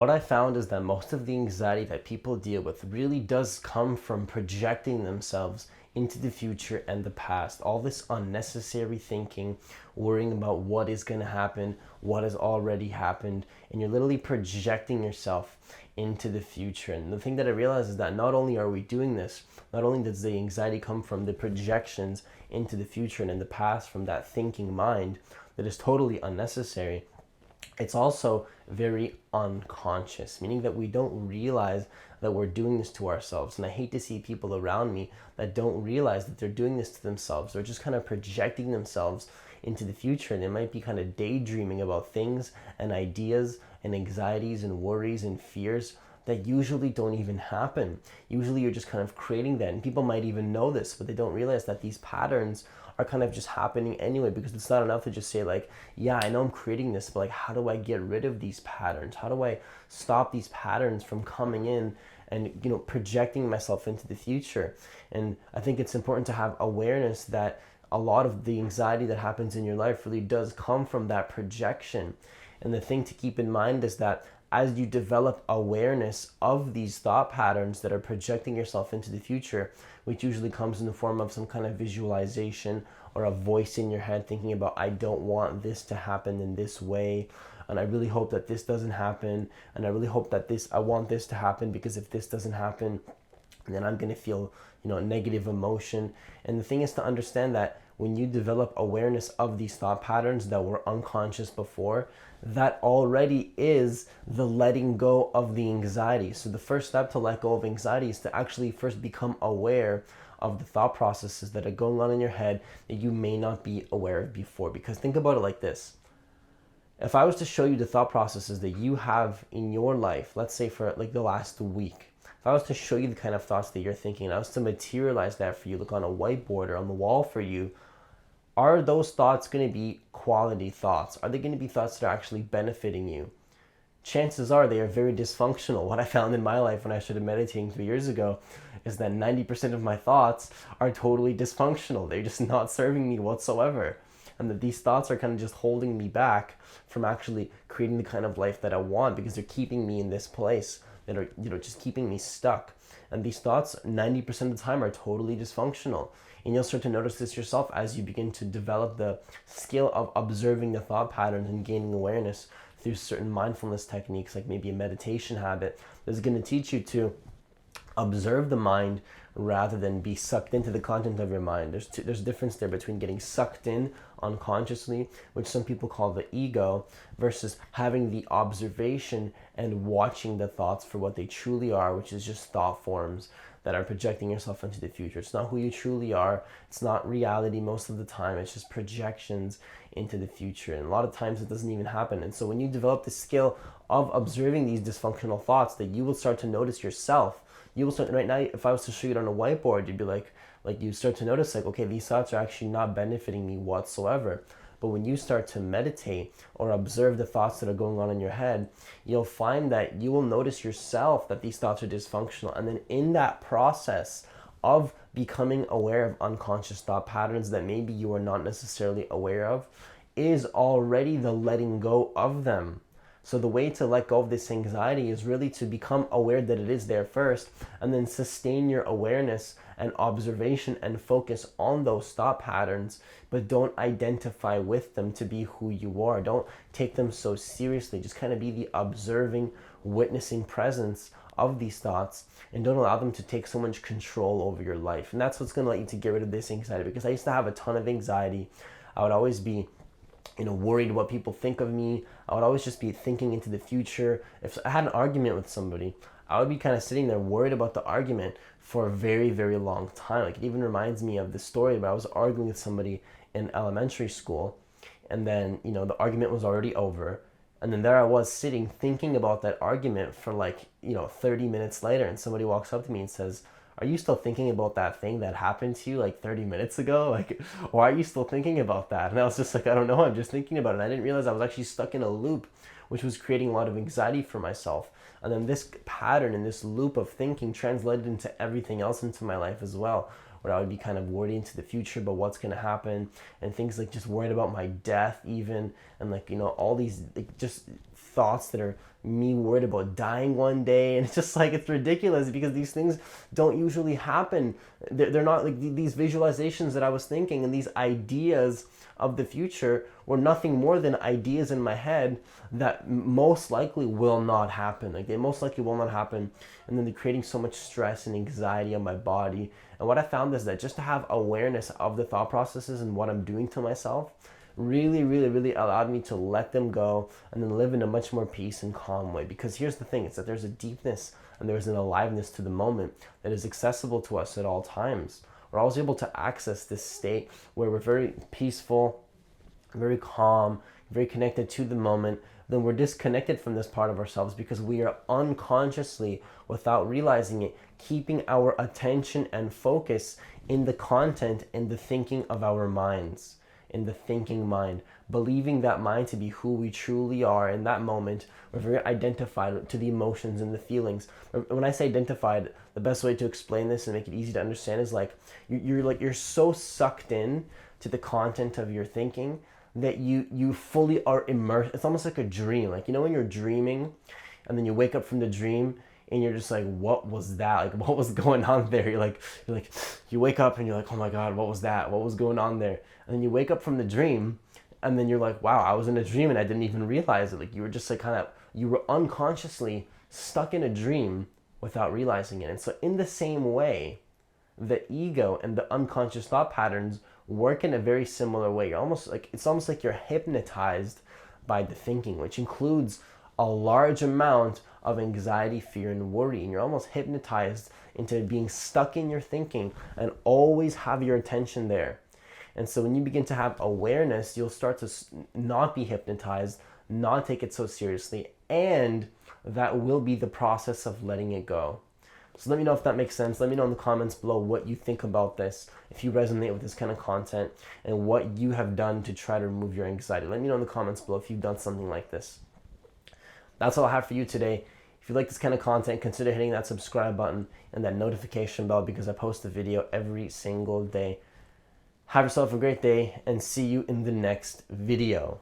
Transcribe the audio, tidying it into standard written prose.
What I found is that most of the anxiety that people deal with really does come from projecting themselves into the future and the past. All this unnecessary thinking, worrying about what is going to happen, what has already happened, and you're literally projecting yourself into the future. And the thing that I realize is that not only are we doing this, not only does the anxiety come from the projections into the future and in the past from that thinking mind that is totally unnecessary, it's also very unconscious, meaning that we don't realize that we're doing this to ourselves. And I hate to see people around me that don't realize that they're doing this to themselves. They're just kind of projecting themselves into the future, and they might be kind of daydreaming about things and ideas and anxieties and worries and fears that usually don't even happen. Usually you're just kind of creating that, and people might even know this, but they don't realize that these patterns are kind of just happening anyway, because it's not enough to just say like, yeah, I know I'm creating this, but like, how do I get rid of these patterns? How do I stop these patterns from coming in and, projecting myself into the future? And I think it's important to have awareness that a lot of the anxiety that happens in your life really does come from that projection. And the thing to keep in mind is that as you develop awareness of these thought patterns that are projecting yourself into the future, which usually comes in the form of some kind of visualization or a voice in your head thinking about, I don't want this to happen in this way, and I really hope that this doesn't happen, and I really hope that I want this to happen, because if this doesn't happen, then I'm going to feel, negative emotion. And the thing is to understand that when you develop awareness of these thought patterns that were unconscious before, that already is the letting go of the anxiety. So the first step to let go of anxiety is to actually first become aware of the thought processes that are going on in your head that you may not be aware of before. Because think about it like this. If I was to show you the thought processes that you have in your life, let's say for like the last week, if I was to show you the kind of thoughts that you're thinking, and I was to materialize that for you, look on a whiteboard or on the wall for you, are those thoughts going to be quality thoughts? Are they going to be thoughts that are actually benefiting you? Chances are they are very dysfunctional. What I found in my life when I started meditating 3 years ago is that 90% of my thoughts are totally dysfunctional. They're just not serving me whatsoever. And that these thoughts are kind of just holding me back from actually creating the kind of life that I want, because they're keeping me in this place, that are, just keeping me stuck. And these thoughts 90% of the time are totally dysfunctional. And you'll start to notice this yourself as you begin to develop the skill of observing the thought patterns and gaining awareness through certain mindfulness techniques, like maybe a meditation habit that's going to teach you to observe the mind rather than be sucked into the content of your mind. There's a difference there between getting sucked in unconsciously, which some people call the ego, versus having the observation and watching the thoughts for what they truly are, which is just thought forms that are projecting yourself into the future. It's not who you truly are. It's not reality most of the time. It's just projections into the future. And a lot of times it doesn't even happen. And so when you develop the skill of observing these dysfunctional thoughts, that you will start to notice yourself. You will start right now. If I was to show you it on a whiteboard, you'd be like you start to notice like, okay, these thoughts are actually not benefiting me whatsoever. But when you start to meditate or observe the thoughts that are going on in your head, you'll find that you will notice yourself that these thoughts are dysfunctional. And then in that process of becoming aware of unconscious thought patterns that maybe you are not necessarily aware of, is already the letting go of them. So the way to let go of this anxiety is really to become aware that it is there first, and then sustain your awareness and observation and focus on those thought patterns, but don't identify with them to be who you are. Don't take them so seriously. Just kind of be the observing, witnessing presence of these thoughts, and don't allow them to take so much control over your life. And that's what's going to let you to get rid of this anxiety, because I used to have a ton of anxiety. I would always be worried what people think of me. I would always just be thinking into the future. If I had an argument with somebody, I would be kind of sitting there worried about the argument for a very, very long time. Like, it even reminds me of the story where I was arguing with somebody in elementary school, and then, the argument was already over. And then there I was sitting thinking about that argument for 30 minutes later, and somebody walks up to me and says, are you still thinking about that thing that happened to you like 30 minutes ago? Like, why are you still thinking about that? And I was just like, I don't know, I'm just thinking about it. And I didn't realize I was actually stuck in a loop, which was creating a lot of anxiety for myself. And then this pattern and this loop of thinking translated into everything else into my life as well, where I would be kind of worried into the future about what's going to happen, and things like just worried about my death even, and all these just thoughts that are me worried about dying one day. And it's just like, it's ridiculous because these things don't usually happen. They're not like these visualizations that I was thinking, and these ideas of the future were nothing more than ideas in my head that most likely will not happen. Like, they most likely will not happen. And then they're creating so much stress and anxiety on my body. And what I found is that just to have awareness of the thought processes and what I'm doing to myself really, really, really allowed me to let them go and then live in a much more peace and calm way. Because here's the thing, it's that there's a deepness and there's an aliveness to the moment that is accessible to us at all times. We're always able to access this state where we're very peaceful, very calm, very connected to the moment. Then we're disconnected from this part of ourselves because we are unconsciously, without realizing it, keeping our attention and focus in the content and the thinking of our minds, in the thinking mind, believing that mind to be who we truly are in that moment. We're very identified to the emotions and the feelings. When I say identified, the best way to explain this and make it easy to understand is like you're so sucked in to the content of your thinking that you fully are immersed. It's almost like a dream. Like, you know, when you're dreaming and then you wake up from the dream and you're just like, what was that? Like, what was going on there? You wake up and you're like, oh my God, what was that? What was going on there? And then you wake up from the dream and then you're like, wow, I was in a dream and I didn't even realize it. Like, you were just like you were unconsciously stuck in a dream without realizing it. And so in the same way, the ego and the unconscious thought patterns work in a very similar way. It's almost like you're hypnotized by the thinking, which includes a large amount of anxiety, fear, and worry. And you're almost hypnotized into being stuck in your thinking and always have your attention there. And so when you begin to have awareness, you'll start to not be hypnotized, not take it so seriously, and that will be the process of letting it go. So let me know if that makes sense. Let me know in the comments below what you think about this, if you resonate with this kind of content, and what you have done to try to remove your anxiety. Let me know in the comments below if you've done something like this. That's all I have for you today. If you like this kind of content, consider hitting that subscribe button and that notification bell because I post a video every single day. Have yourself a great day and see you in the next video.